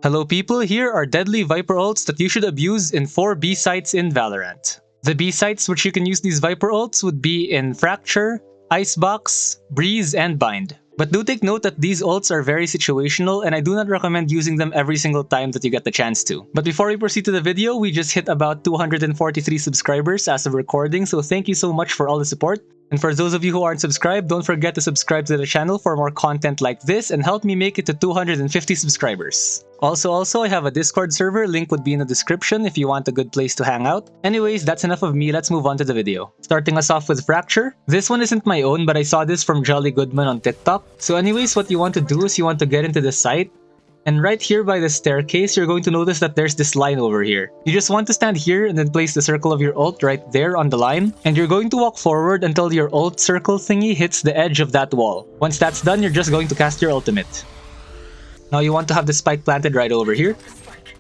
Hello people, here are deadly Viper ults that you should abuse in 4 B sites in Valorant. The B sites which you can use these Viper ults would be in Fracture, Icebox, Breeze, and Bind. But do take note that these ults are very situational and I do not recommend using them every single time that you get the chance to. But before we proceed to the video, we just hit about 243 subscribers as of recording, so thank you so much for all the support. And for those of you who aren't subscribed, don't forget to subscribe to the channel for more content like this and help me make it to 250 subscribers. Also, I have a Discord server, link would be in the description if you want a good place to hang out. Anyways, that's enough of me, let's move on to the video. Starting us off with Fracture. This one isn't my own, but I saw this from Jolly Goodman on TikTok. So anyways, what you want to do is you want to get into the site. And right here by the staircase, you're going to notice that there's this line over here. You just want to stand here and then place the circle of your ult right there on the line. And you're going to walk forward until your ult circle thingy hits the edge of that wall. Once that's done, you're just going to cast your ultimate. Now you want to have the spike planted right over here.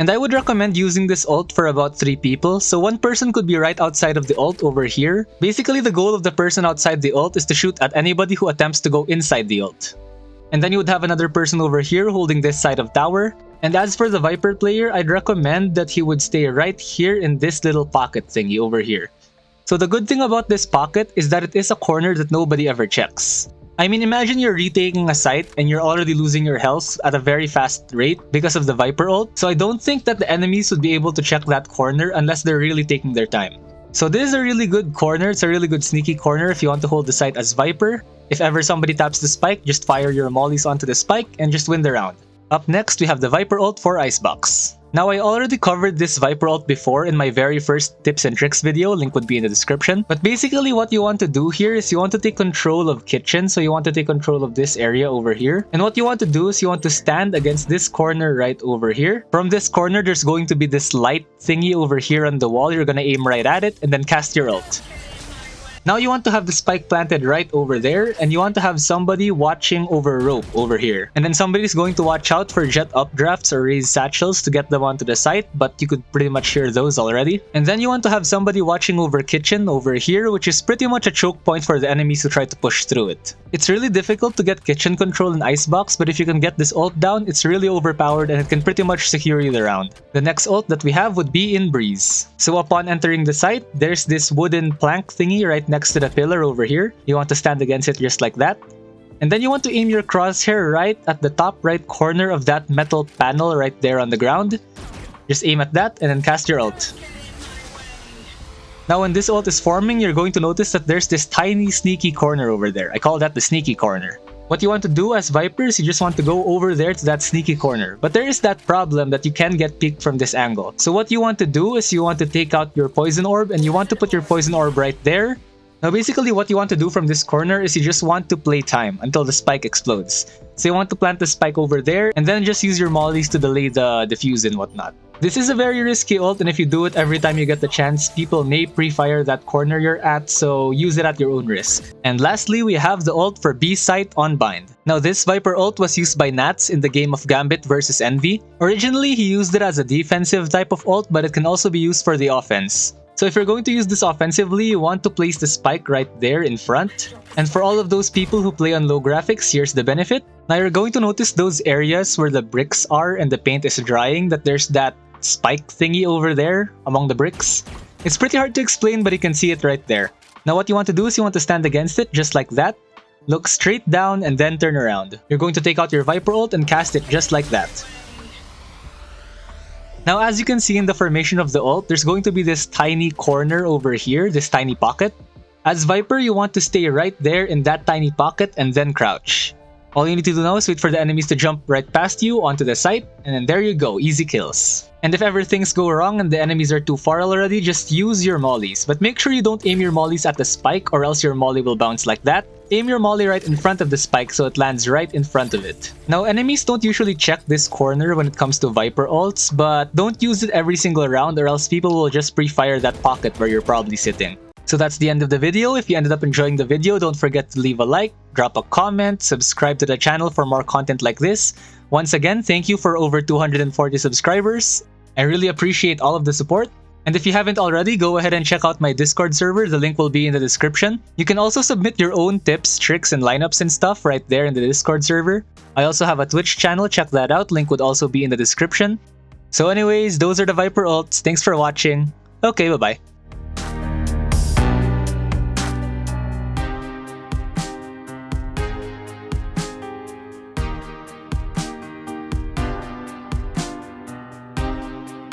And I would recommend using this ult for about 3 people, so one person could be right outside of the ult over here. Basically, the goal of the person outside the ult is to shoot at anybody who attempts to go inside the ult. And then you would have another person over here holding this side of tower. And as for the Viper player, I'd recommend that he would stay right here in this little pocket thingy over here. So the good thing about this pocket is that it is a corner that nobody ever checks. I mean, imagine you're retaking a site and you're already losing your health at a very fast rate because of the Viper ult. So I don't think that the enemies would be able to check that corner unless they're really taking their time. So this is a really good corner, it's a really good sneaky corner if you want to hold the site as Viper. If ever somebody taps the spike, just fire your mollies onto the spike and just win the round. Up next, we have the Viper ult for Icebox. Now I already covered this Viper ult before in my very first tips and tricks video, link would be in the description. But basically what you want to do here is you want to take control of kitchen, so you want to take control of this area over here. And what you want to do is you want to stand against this corner right over here. From this corner, there's going to be this light thingy over here on the wall, you're gonna aim right at it and then cast your ult. Now you want to have the spike planted right over there, and you want to have somebody watching over rope over here. And then somebody's going to watch out for jet updrafts or raise satchels to get them onto the site, but you could pretty much hear those already. And then you want to have somebody watching over kitchen over here, which is pretty much a choke point for the enemies who try to push through it. It's really difficult to get kitchen control in Icebox, but if you can get this ult down, it's really overpowered and it can pretty much secure you the round. The next ult that we have would be in Breeze. So upon entering the site, there's this wooden plank thingy right next to the pillar over here. You want to stand against it just like that. And then you want to aim your crosshair right at the top right corner of that metal panel right there on the ground. Just aim at that and then cast your ult. Now when this ult is forming, you're going to notice that there's this tiny sneaky corner over there. I call that the sneaky corner. What you want to do as Vipers, you just want to go over there to that sneaky corner. But there is that problem that you can get peeked from this angle. So what you want to do is you want to take out your poison orb and you want to put your poison orb right there. Now basically what you want to do from this corner is you just want to play time until the spike explodes. So you want to plant the spike over there and then just use your mollies to delay the defuse and whatnot. This is a very risky ult, and if you do it every time you get the chance, people may pre-fire that corner you're at, so use it at your own risk. And lastly, we have the ult for B site on Bind. Now this Viper ult was used by Nats in the game of Gambit vs Envy. Originally, he used it as a defensive type of ult, but it can also be used for the offense. So if you're going to use this offensively, you want to place the spike right there in front. And for all of those people who play on low graphics, here's the benefit. Now you're going to notice those areas where the bricks are and the paint is drying, that there's that spike thingy over there among the bricks. It's pretty hard to explain, but you can see it right there. Now what you want to do is you want to stand against it just like that. Look straight down and then turn around. You're going to take out your Viper ult and cast it just like that. Now as you can see in the formation of the ult, there's going to be this tiny corner over here, this tiny pocket. As Viper, you want to stay right there in that tiny pocket and then crouch. All you need to do now is wait for the enemies to jump right past you onto the site, and then there you go, easy kills. And if ever things go wrong and the enemies are too far already, just use your mollies. But make sure you don't aim your mollies at the spike or else your molly will bounce like that. Aim your molly right in front of the spike so it lands right in front of it. Now enemies don't usually check this corner when it comes to Viper ults, but don't use it every single round or else people will just pre-fire that pocket where you're probably sitting. So that's the end of the video. If you ended up enjoying the video, don't forget to leave a like, drop a comment, subscribe to the channel for more content like this. Once again, thank you for over 240 subscribers. I really appreciate all of the support. And if you haven't already, go ahead and check out my Discord server, the link will be in the description. You can also submit your own tips, tricks, and lineups and stuff right there in the Discord server. I also have a Twitch channel, check that out, link would also be in the description. So anyways, those are the VIPER ults, thanks for watching. Okay, bye-bye.